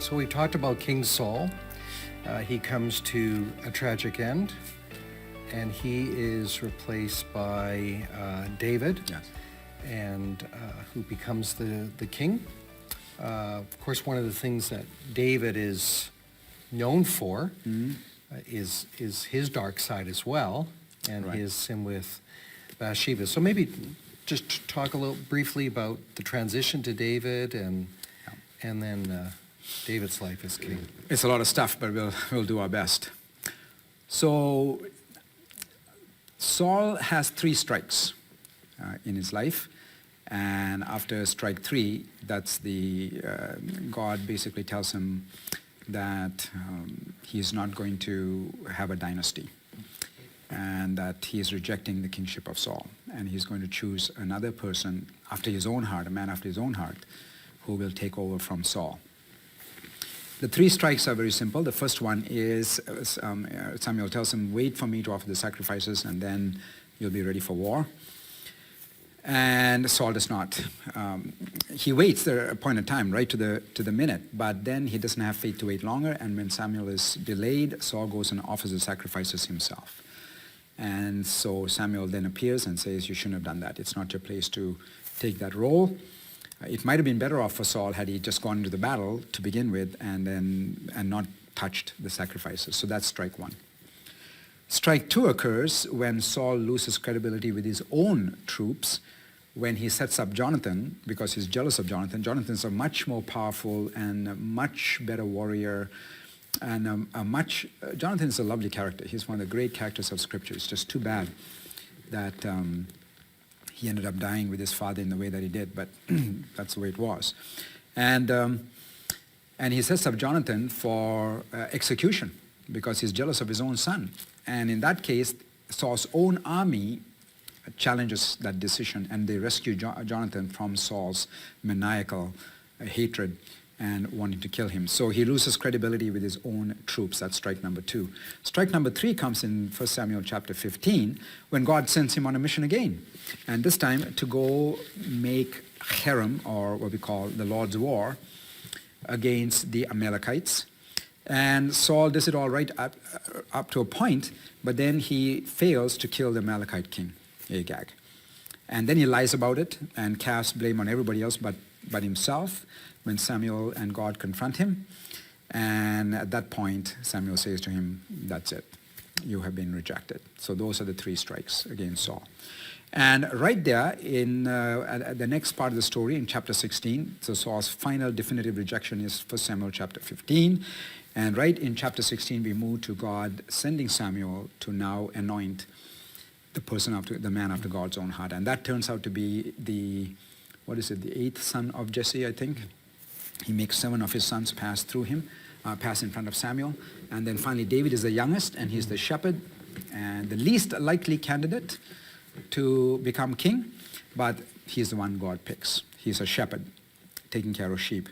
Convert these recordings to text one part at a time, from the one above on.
So we talked about King Saul. He comes to a tragic end, and he is replaced by David, Yes. and who becomes the king. Of course, one of the things that David is known for is his dark side as well, and Right. his sin with Bathsheba. So maybe just talk a little briefly about the transition to David and then David's life as king. It's a lot of stuff, but we'll do our best. So Saul has 3 strikes in his life, and after strike 3, that's God basically tells him that he's not going to have a dynasty, and that he is rejecting the kingship of Saul, and he's going to choose another person after his own heart, a man after his own heart, who will take over from Saul. The 3 strikes are very simple. The first one is Samuel tells him, wait for me to offer the sacrifices, and then you'll be ready for war. And Saul does not. He waits the appointed time, right to the minute, but then he doesn't have faith to wait longer, and when Samuel is delayed, Saul goes and offers the sacrifices himself. And so Samuel then appears and says, you shouldn't have done that. It's not your place to take that role. It might have been better off for Saul had he just gone into the battle to begin with and not touched the sacrifices. So that's strike 1. Strike 2 occurs when Saul loses credibility with his own troops, when he sets up Jonathan because he's jealous of Jonathan. Jonathan's a much more powerful and a much better warrior, and Jonathan's a lovely character. He's one of the great characters of Scripture. It's just too bad that he ended up dying with his father in the way that he did, but that's the way it was. And he sets up Jonathan for execution because he's jealous of his own son. And in that case, Saul's own army challenges that decision, and they rescue Jonathan from Saul's maniacal hatred and wanting to kill him. So he loses credibility with his own troops. That's strike number 2. Strike number 3 comes in 1 Samuel chapter 15, when God sends him on a mission again. And this time to go make Herem, or what we call the Lord's War, against the Amalekites. And Saul does it all right up to a point, but then he fails to kill the Amalekite king, Agag. And then he lies about it and casts blame on everybody else but himself when Samuel and God confront him. And at that point, Samuel says to him, that's it. You have been rejected. So those are the 3 strikes against Saul. And right there in the next part of the story in chapter 16, so Saul's final definitive rejection is 1 Samuel chapter 15. And right in chapter 16, we move to God sending Samuel to now anoint the man after God's own heart. And that turns out to be the 8th son of Jesse, I think. He makes 7 of his sons pass in front of Samuel. And then finally, David is the youngest, and he's the shepherd, and the least likely candidate to become king, but he's the one God picks. He's a shepherd, taking care of sheep.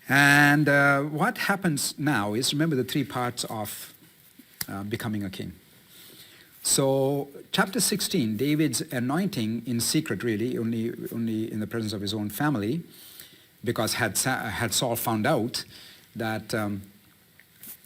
And what happens now is, remember the 3 parts of becoming a king. So chapter 16, David's anointing in secret, really, only in the presence of his own family, because had Saul found out that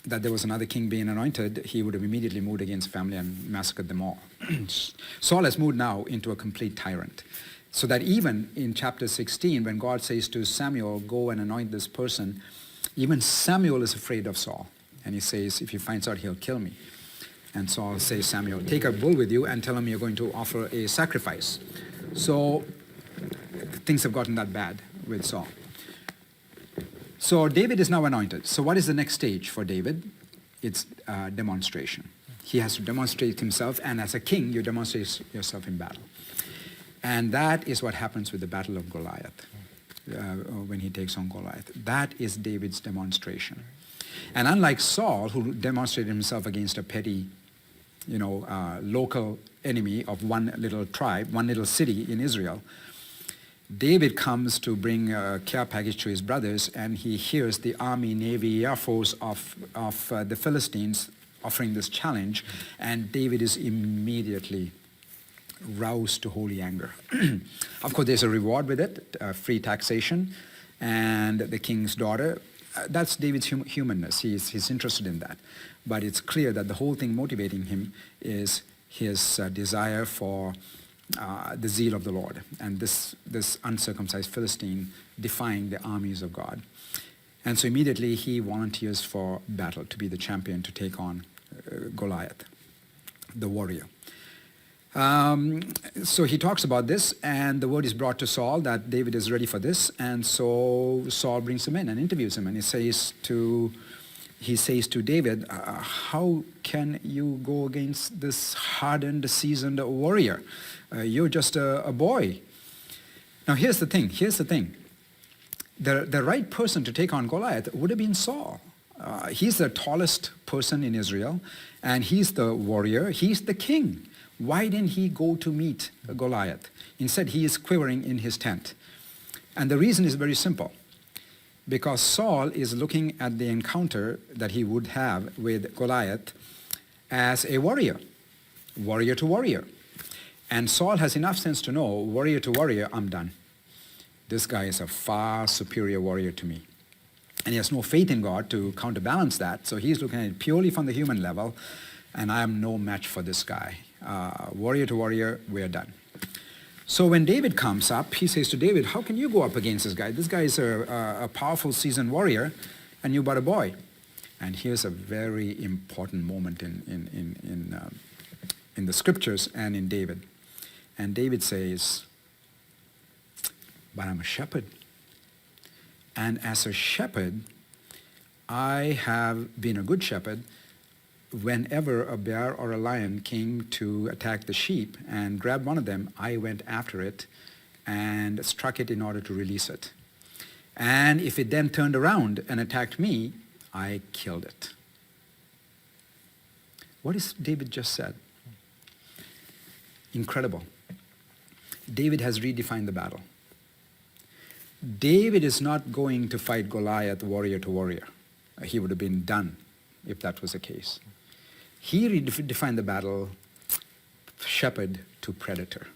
there was another king being anointed, he would have immediately moved against family and massacred them all. Saul has moved now into a complete tyrant. So that even in chapter 16, when God says to Samuel, go and anoint this person, even Samuel is afraid of Saul. And he says, if he finds out, he'll kill me. And Saul says, Samuel, take a bull with you and tell him you're going to offer a sacrifice. So things have gotten that bad with Saul. So David is now anointed. So what is the next stage for David? It's demonstration. He has to demonstrate himself, and as a king, you demonstrate yourself in battle. And that is what happens with the battle of Goliath, when he takes on Goliath. That is David's demonstration. And unlike Saul, who demonstrated himself against a petty, local enemy of one little tribe, one little city in Israel, David comes to bring a care package to his brothers, and he hears the army, navy, air force of the Philistines offering this challenge, and David is immediately roused to holy anger. Of course, there's a reward with it, free taxation, and the king's daughter that's David's humanness. He's interested in that. But it's clear that the whole thing motivating him is his desire for the zeal of the Lord, and this uncircumcised Philistine defying the armies of God. And so immediately he volunteers for battle to be the champion to take on Goliath, the warrior. So he talks about this, and the word is brought to Saul that David is ready for this, and so Saul brings him in and interviews him, and he says to David, how can you go against this hardened, seasoned warrior? You're just a boy. Now here's the thing. The right person to take on Goliath would have been Saul. He's the tallest person in Israel, and he's the warrior, he's the king. Why didn't he go to meet Goliath? Instead, he is quivering in his tent. And the reason is very simple. Because Saul is looking at the encounter that he would have with Goliath as a warrior to warrior. And Saul has enough sense to know, warrior to warrior, I'm done. This guy is a far superior warrior to me. And he has no faith in God to counterbalance that, so he's looking at it purely from the human level, and I am no match for this guy. Warrior to warrior, we're done. So when David comes up, he says to David, how can you go up against this guy? This guy is a powerful, seasoned warrior, and you but a boy. And here's a very important moment in the scriptures and in David. And David says, but I'm a shepherd. And as a shepherd, I have been a good shepherd. Whenever a bear or a lion came to attack the sheep and grabbed one of them, I went after it and struck it in order to release it. And if it then turned around and attacked me, I killed it. What is David just said? Incredible. David has redefined the battle. David is not going to fight Goliath warrior to warrior. He would have been done if that was the case. He redefined the battle shepherd to predator.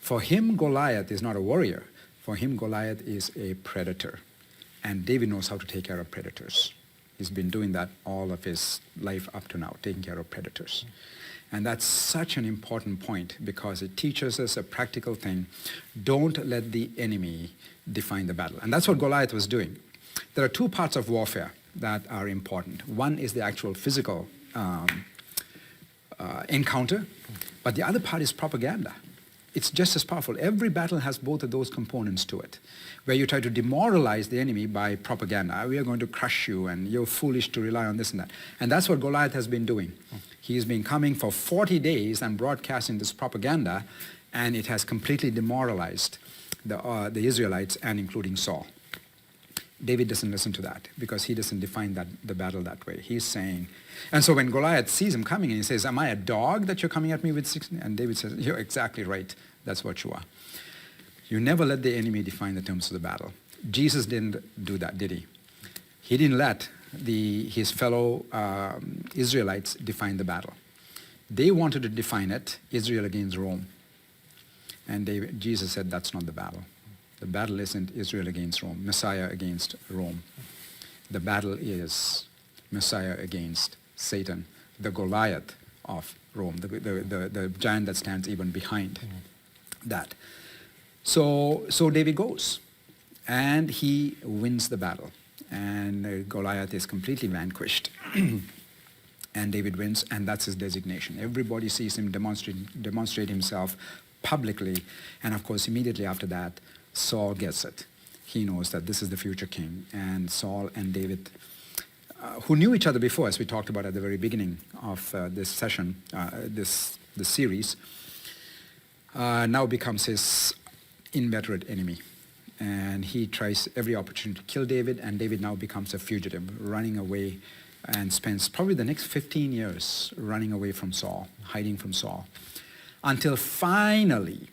For him, Goliath is not a warrior. For him, Goliath is a predator. And David knows how to take care of predators. He's been doing that all of his life up to now, taking care of predators. And that's such an important point because it teaches us a practical thing. Don't let the enemy define the battle. And that's what Goliath was doing. There are two parts of warfare that are important. One is the actual physical encounter, but the other part is propaganda. It's just as powerful. Every battle has both of those components to it, where you try to demoralize the enemy by propaganda. We are going to crush you, and you're foolish to rely on this and that. And that's what Goliath has been doing. He's been coming for 40 days and broadcasting this propaganda, and it has completely demoralized the Israelites, and including Saul. David doesn't listen to that because he doesn't define the battle that way. He's saying, and so when Goliath sees him coming and he says, am I a dog that you're coming at me with 6? And David says, you're exactly right. That's what you are. You never let the enemy define the terms of the battle. Jesus didn't do that, did he? He didn't let his fellow Israelites define the battle. They wanted to define it, Israel against Rome. And Jesus said, that's not the battle. The battle isn't Israel against Rome, Messiah against Rome. The battle is Messiah against Satan, the Goliath of Rome, the giant that stands even behind that. So David goes, and he wins the battle. And Goliath is completely vanquished. And David wins, and that's his designation. Everybody sees him demonstrate himself publicly. And of course, immediately after that, Saul gets it. He knows that this is the future king. And Saul and David, who knew each other before, as we talked about at the very beginning of this session, this series, now becomes his inveterate enemy. And he tries every opportunity to kill David, and David now becomes a fugitive, running away, and spends probably the next 15 years running away from Saul, hiding from Saul, until finally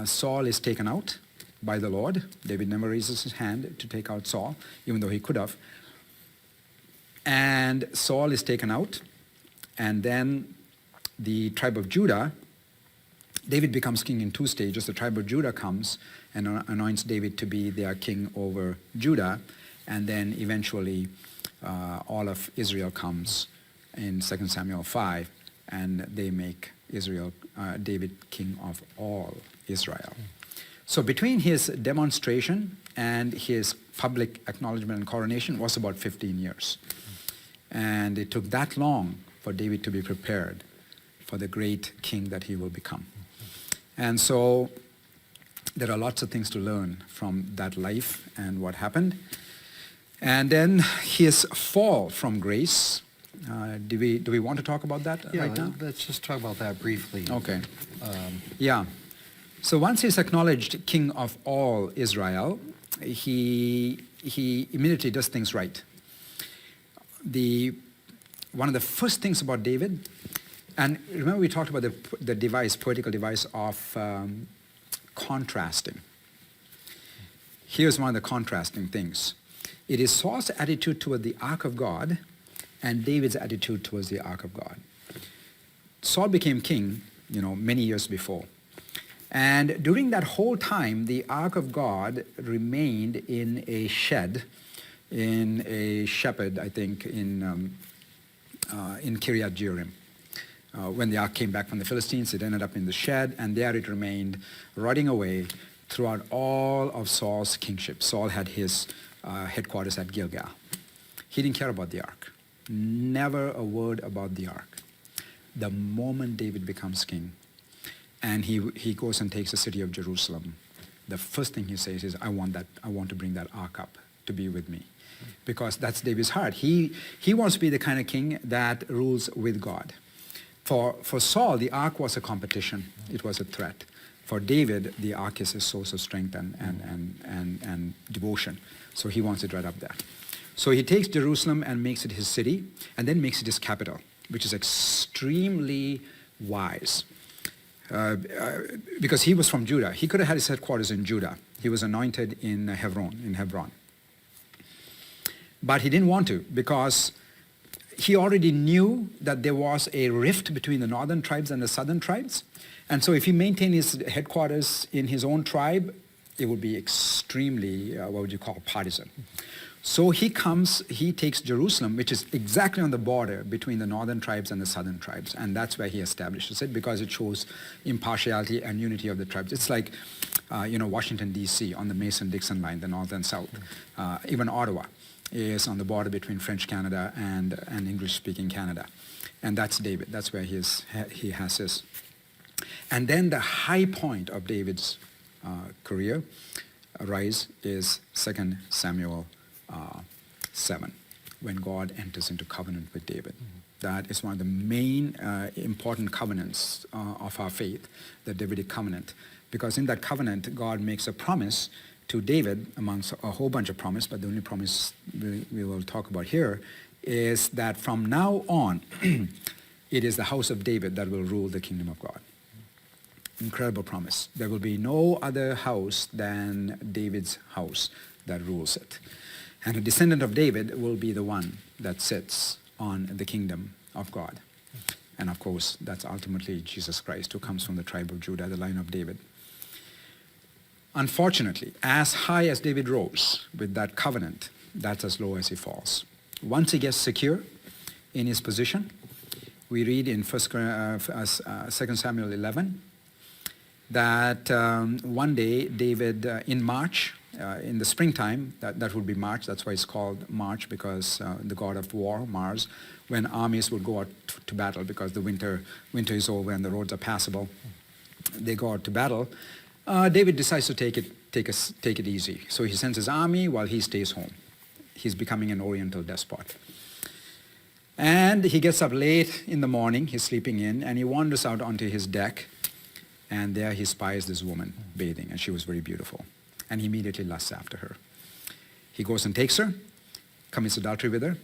Saul is taken out by the Lord. David never raises his hand to take out Saul, even though he could have. And Saul is taken out, and then the tribe of Judah, David becomes king in 2 stages. The tribe of Judah comes and anoints David to be their king over Judah, And then eventually all of Israel comes in 2 Samuel 5, and they make David king of all Israel. So between his demonstration and his public acknowledgement and coronation was about 15 years. And it took that long for David to be prepared for the great king that he will become. And so there are lots of things to learn from that life and what happened. And then his fall from grace. Do we want to talk about that right now? Let's just talk about that briefly. Okay. Yeah. So once he's acknowledged king of all Israel, he immediately does things right. One of the first things about David, and remember we talked about the poetical device of contrasting. Here's one of the contrasting things. It is Saul's attitude toward the Ark of God and David's attitude towards the Ark of God. Saul became king, many years before. And during that whole time, the Ark of God remained in a shed, in a shepherd, I think, in Kiryat Jearim. When the Ark came back from the Philistines, it ended up in the shed, and there it remained, rotting away throughout all of Saul's kingship. Saul had his headquarters at Gilgal. He didn't care about the Ark. Never a word about the Ark. The moment David becomes king, and he goes and takes the city of Jerusalem, the first thing he says is, I want to bring that Ark up to be with me. Because that's David's heart. He wants to be the kind of king that rules with God. For Saul, the Ark was a competition. It was a threat. For David, the Ark is a source of strength and devotion. So he wants it right up there. So he takes Jerusalem and makes it his city, and then makes it his capital, which is extremely wise. Because he was from Judah. He could have had his headquarters in Judah. He was anointed in Hebron. But he didn't want to, because he already knew that there was a rift between the northern tribes and the southern tribes. And so if he maintained his headquarters in his own tribe, it would be extremely, partisan. So he takes Jerusalem, which is exactly on the border between the northern tribes and the southern tribes. And that's where he establishes it, because it shows impartiality and unity of the tribes. It's like, Washington, D.C. on the Mason-Dixon line, the north and south. Even Ottawa is on the border between French Canada and English-speaking Canada. And that's David. That's where he has his. And then the high point of David's career rise is 2 Samuel 7, when God enters into covenant with David. That is one of the main important covenants of our faith, the Davidic covenant. Because in that covenant, God makes a promise to David, amongst a whole bunch of promises, but the only promise we will talk about here is that from now on, it is the house of David that will rule the kingdom of God. Incredible promise. There will be no other house than David's house that rules it. And a descendant of David will be the one that sits on the kingdom of God. And of course, that's ultimately Jesus Christ, who comes from the tribe of Judah, the line of David. Unfortunately, as high as David rose with that covenant, that's as low as he falls. Once he gets secure in his position, we read in 2 Samuel 11 that one day David, in March, in the springtime, that would be March, that's why it's called March, because the god of war, Mars, when armies would go out to battle, because the winter is over and the roads are passable, they go out to battle. David decides to take it easy. So he sends his army while he stays home. He's becoming an oriental despot. And he gets up late in the morning, he's sleeping in, and he wanders out onto his deck, and there he spies this woman bathing, and she was very beautiful. And he immediately lusts after her. He goes and takes her, commits adultery with her,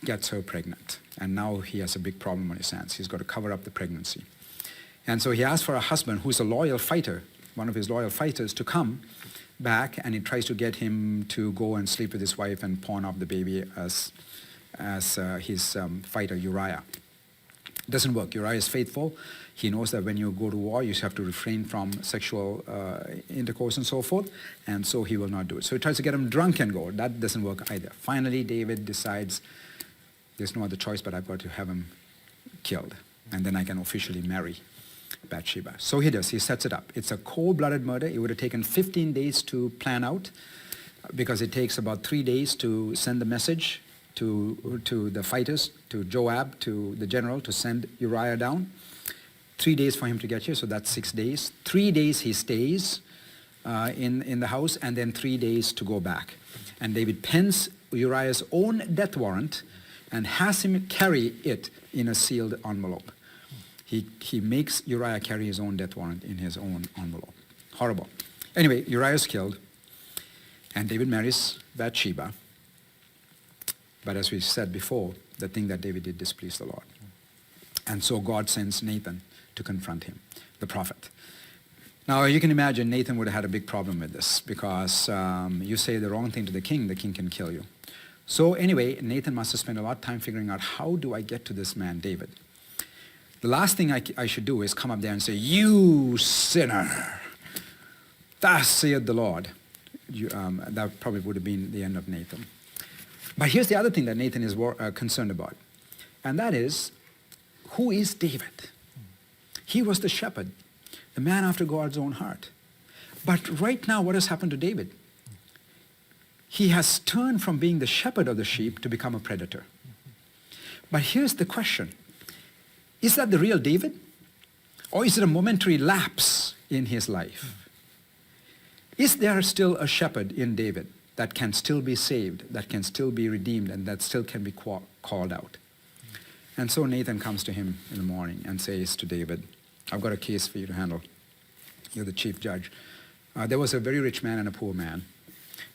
gets her pregnant. And now he has a big problem on his hands. He's got to cover up the pregnancy. And so he asks for a husband who's a loyal fighter, one of his loyal fighters, to come back, and he tries to get him to go and sleep with his wife and pawn off the baby as his fighter Uriah. Doesn't work. Uriah is faithful. He knows that when you go to war, you have to refrain from sexual intercourse and so forth, and so he will not do it. So he tries to get him drunk and go. That doesn't work either. Finally, David decides there's no other choice, but I've got to have him killed, and then I can officially marry Bathsheba. So he does. He sets it up. It's a cold-blooded murder. It would have taken 15 days to plan out, because it takes about 3 days to send the message to the fighters, to Joab, to the general, to send Uriah down. 3 days for him to get here, so that's 6 days. 3 days he stays in the house, and then 3 days to go back. And David pens Uriah's own death warrant and has him carry it in a sealed envelope. He makes Uriah carry his own death warrant in his own envelope. Horrible. Anyway, Uriah is killed, and David marries Bathsheba. But as we said before, the thing that David did displeased the Lord. And so God sends Nathan to confront him, the prophet. Now, you can imagine Nathan would have had a big problem with this, because you say the wrong thing to the king can kill you. So anyway, Nathan must have spent a lot of time figuring out, how do I get to this man, David? The last thing I should do is come up there and say, you sinner, thus saith the Lord. That probably would have been the end of Nathan. But here's the other thing that Nathan is concerned about, and that is, who is David? He was the shepherd, the man after God's own heart. But right now, what has happened to David? He has turned from being the shepherd of the sheep to become a predator. But here's the question. Is that the real David? Or is it a momentary lapse in his life? Is there still a shepherd in David that can still be saved, that can still be redeemed, and that still can be called out? And so Nathan comes to him in the morning and says to David, I've got a case for you to handle. You're the chief judge. There was a very rich man and a poor man.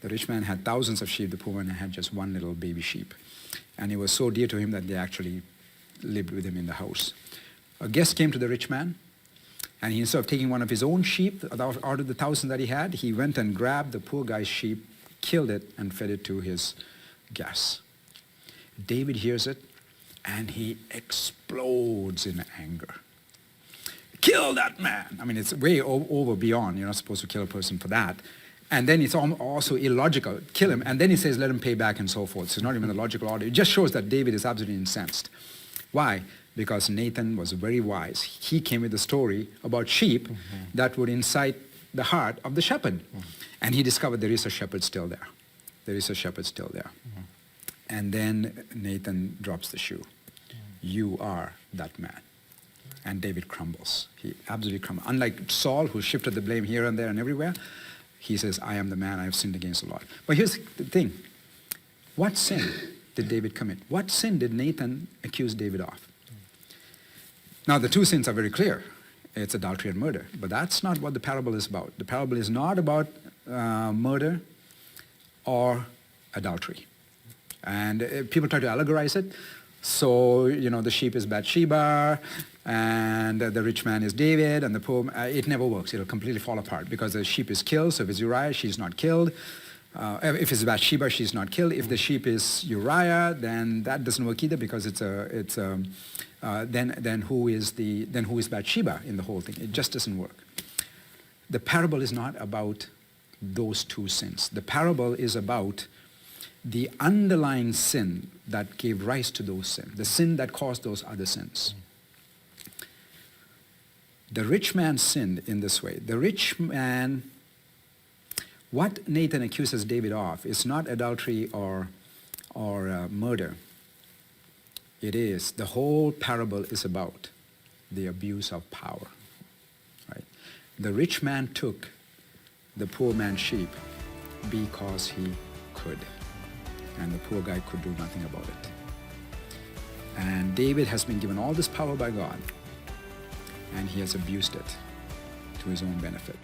The rich man had thousands of sheep. The poor man had just one little baby sheep. And it was so dear to him that they actually lived with him in the house. A guest came to the rich man, and he, instead of taking one of his own sheep out of the 1,000 that he had, he went and grabbed the poor guy's sheep, killed it, and fed it to his guests. David hears it, and he explodes in anger. Kill that man! I mean, it's way over beyond. You're not supposed to kill a person for that. And then it's also illogical. Kill him, and then he says, let him pay back, and so forth. So it's not even a logical order. It just shows that David is absolutely incensed. Why? Because Nathan was very wise. He came with a story about sheep that would incite the heart of the shepherd. And he discovered there is a shepherd still there. There is a shepherd still there. And then Nathan drops the shoe. You are that man. And David crumbles. He absolutely crumbles. Unlike Saul, who shifted the blame here and there and everywhere, he says, I am the man, I have sinned against the Lord. But here's the thing. What sin did David commit? What sin did Nathan accuse David of? Now, the two sins are very clear. It's adultery and murder. But that's not what the parable is about. The parable is not about murder or adultery. And people try to allegorize it. So, the sheep is Bathsheba, and the rich man is David, and the poor, it never works. It'll completely fall apart, because the sheep is killed, so if it's Uriah, she's not killed. If it's Bathsheba, she's not killed. If the sheep is Uriah, then that doesn't work either, because then who is Bathsheba in the whole thing? It just doesn't work. The parable is not about those two sins. The parable is about the underlying sin that gave rise to those sins, the sin that caused those other sins. The rich man sinned in this way. The rich man, what Nathan accuses David of is not adultery or murder. It is, the whole parable is about the abuse of power. Right? The rich man took the poor man's sheep because he could. And the poor guy could do nothing about it. And David has been given all this power by God, and he has abused it to his own benefit.